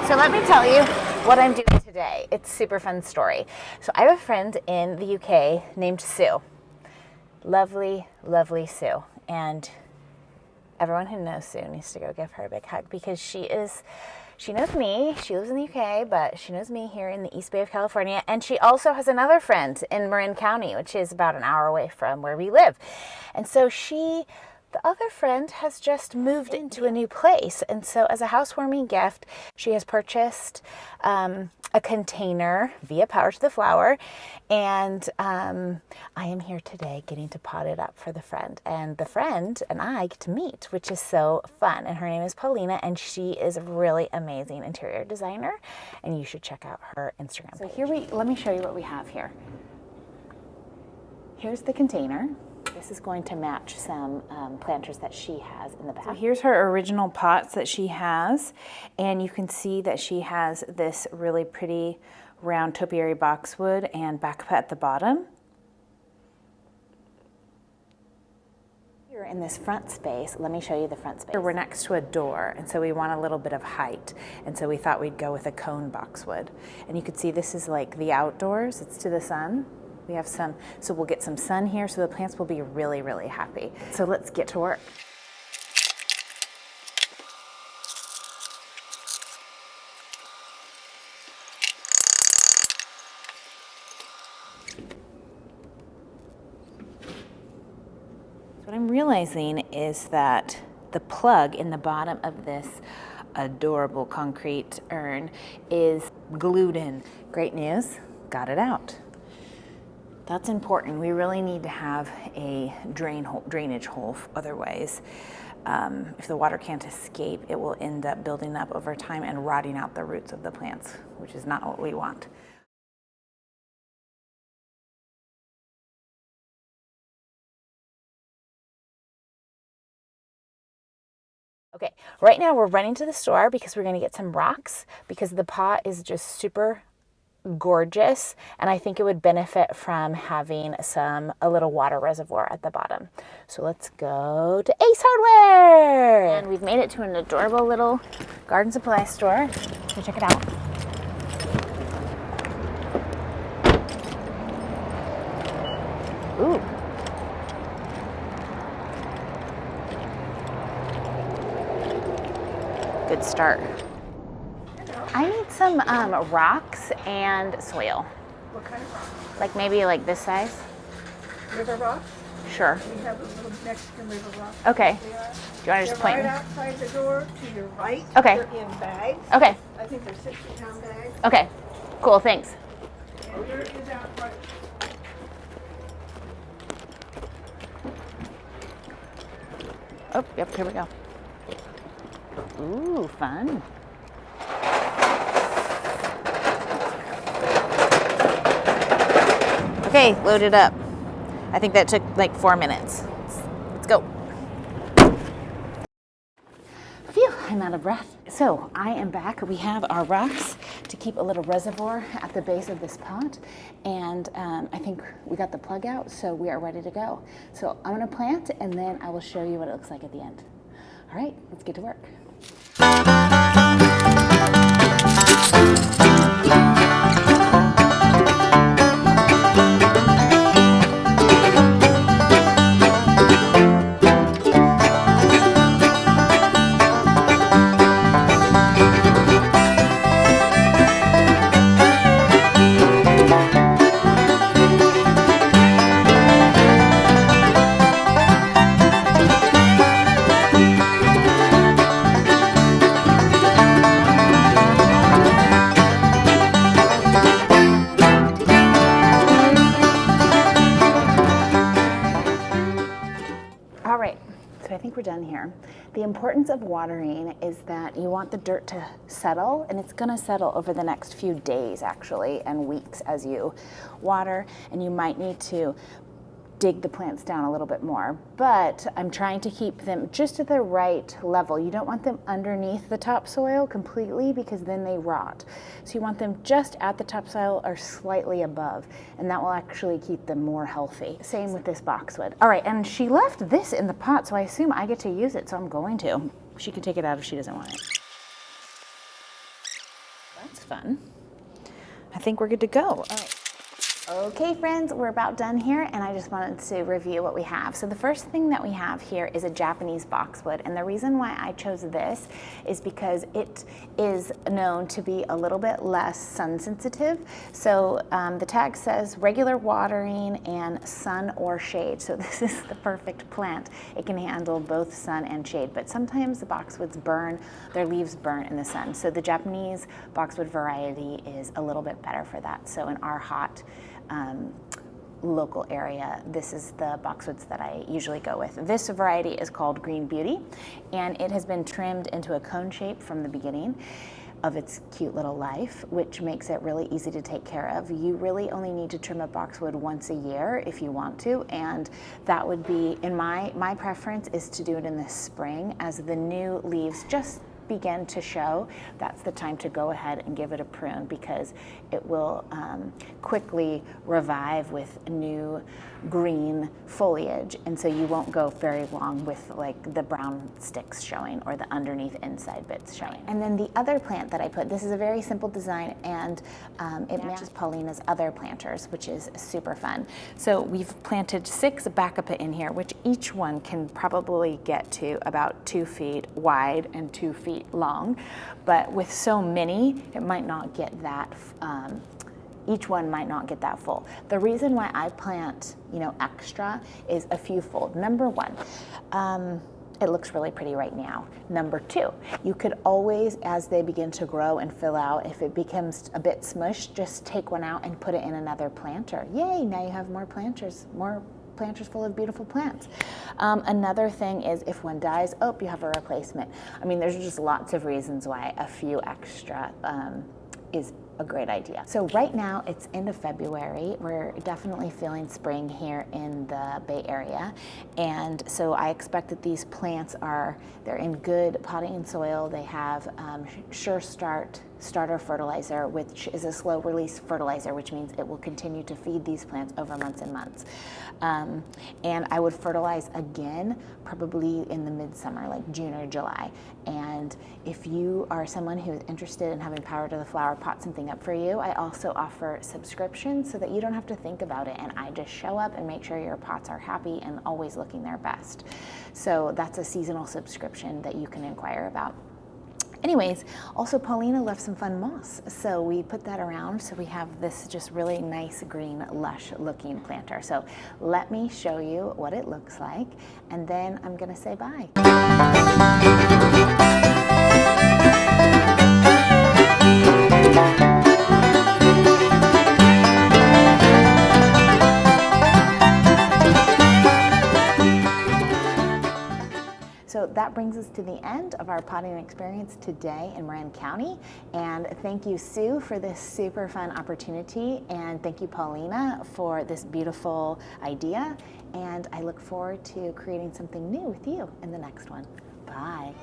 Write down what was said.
So let me tell you what I'm doing today. It's a super fun story. So I have a friend in the UK named Sue. Lovely, lovely Sue. And everyone who knows Sue needs to go give her a big hug because she knows me. She lives in the UK, but she knows me here in the East Bay of California. And she also has another friend in Marin County, which is about an hour away from where we live. And so the other friend has just moved into a new place. And so as a housewarming gift, she has purchased a container via Power to the Flower. And I am here today getting to pot it up for the friend. And the friend and I get to meet, which is so fun. And her name is Paulina, and she is a really amazing interior designer. And you should check out her Instagram page. So let me show you what we have here. Here's the container. This is going to match some planters that she has in the back. So here's her original pots that she has, and you can see that she has this really pretty round topiary boxwood and Bacopa at the bottom. Here in this front space, let me show you the front space. Here we're next to a door, and so we want a little bit of height, and so we thought we'd go with a cone boxwood. And you can see this is like the outdoors, it's to the sun. We have some, so we'll get some sun here, so the plants will be really, really happy. So let's get to work. What I'm realizing is that the plug in the bottom of this adorable concrete urn is glued in. Great news, got it out. That's important. We really need to have a drainage hole. Otherwise, if the water can't escape, it will end up building up over time and rotting out the roots of the plants, which is not what we want. Okay, right now we're running to the store because we're gonna get some rocks because the pot is just super gorgeous, and I think it would benefit from having a little water reservoir at the bottom. So let's go to Ace Hardware, and we've made it to an adorable little garden supply store. So check it out. Ooh. Good start. I need some rocks and soil. What kind of rocks? Like maybe like this size? River rocks? Sure. We have a little Mexican river rocks. Okay. Do you want to just point? They're right outside the door to your right. Okay. They're in bags. Okay. I think they're 60-pound bags. Okay. Cool, thanks. And here is out front. Oh, yep, here we go. Ooh, fun. Okay, load it up. I think that took like 4 minutes. Let's go. Phew, I'm out of breath. So I am back. We have our rocks to keep a little reservoir at the base of this pot. And I think we got the plug out, so we are ready to go. So I'm gonna plant, and then I will show you what it looks like at the end. All right, let's get to work. We're done here. The importance of watering is that you want the dirt to settle, and it's going to settle over the next few days actually and weeks as you water, and you might need to dig the plants down a little bit more, but I'm trying to keep them just at the right level. You don't want them underneath the topsoil completely because then they rot. So you want them just at the topsoil or slightly above, and that will actually keep them more healthy. Same with this boxwood. All right, and she left this in the pot, so I assume I get to use it, so I'm going to. She can take it out if she doesn't want it. that's fun. I think we're good to go. All right. Okay friends, we're about done here, and I just wanted to review what we have. So the first thing that we have here is a Japanese boxwood, and the reason why I chose this is because it is known to be a little bit less sun sensitive. So the tag says regular watering and sun or shade. So this is the perfect plant. It can handle both sun and shade, but sometimes the boxwoods burn, their leaves burn in the sun. So the Japanese boxwood variety is a little bit better for that. So in our hot local area, this is the boxwoods that I usually go with. This variety is called Green Beauty, and it has been trimmed into a cone shape from the beginning of its cute little life, which makes it really easy to take care of. You really only need to trim a boxwood once a year if you want to, and that would be, in my preference is to do it in the spring as the new leaves just begin to show. That's the time to go ahead and give it a prune, because it will quickly revive with new green foliage, and so you won't go very long with like the brown sticks showing or the underneath inside bits showing. And then the other plant that I put, this is a very simple design, and it matches Paulina's other planters, which is super fun. So we've planted 6 Bacopa in here, which each one can probably get to about 2 feet wide and 2 feet long, but with so many, it might not get that, each one might not get that full. The reason why I plant, extra is a few-fold. Number 1, it looks really pretty right now. Number 2, you could always, as they begin to grow and fill out, if it becomes a bit smushed, just take one out and put it in another planter. Yay, now you have more planters full of beautiful plants. Another thing is if one dies, you have a replacement. I mean, there's just lots of reasons why a few extra is a great idea. So right now it's end of February. We're definitely feeling spring here in the Bay Area. And so I expect that these plants they're in good potting soil. They have Sure starter fertilizer, which is a slow release fertilizer, which means it will continue to feed these plants over months and months. And I would fertilize again probably in the midsummer, like June or July. And if you are someone who is interested in having Power to the Flower pot something up for you, I also offer subscriptions so that you don't have to think about it, and I just show up and make sure your pots are happy and always looking their best. So that's a seasonal subscription that you can inquire about. Anyways, also Paulina left some fun moss, so we put that around, so we have this just really nice green lush looking planter. So let me show you what it looks like, and then I'm gonna say bye. So that brings us to the end of our potting experience today in Marin County. And thank you, Sue, for this super fun opportunity. And thank you, Paulina, for this beautiful idea. And I look forward to creating something new with you in the next one. Bye.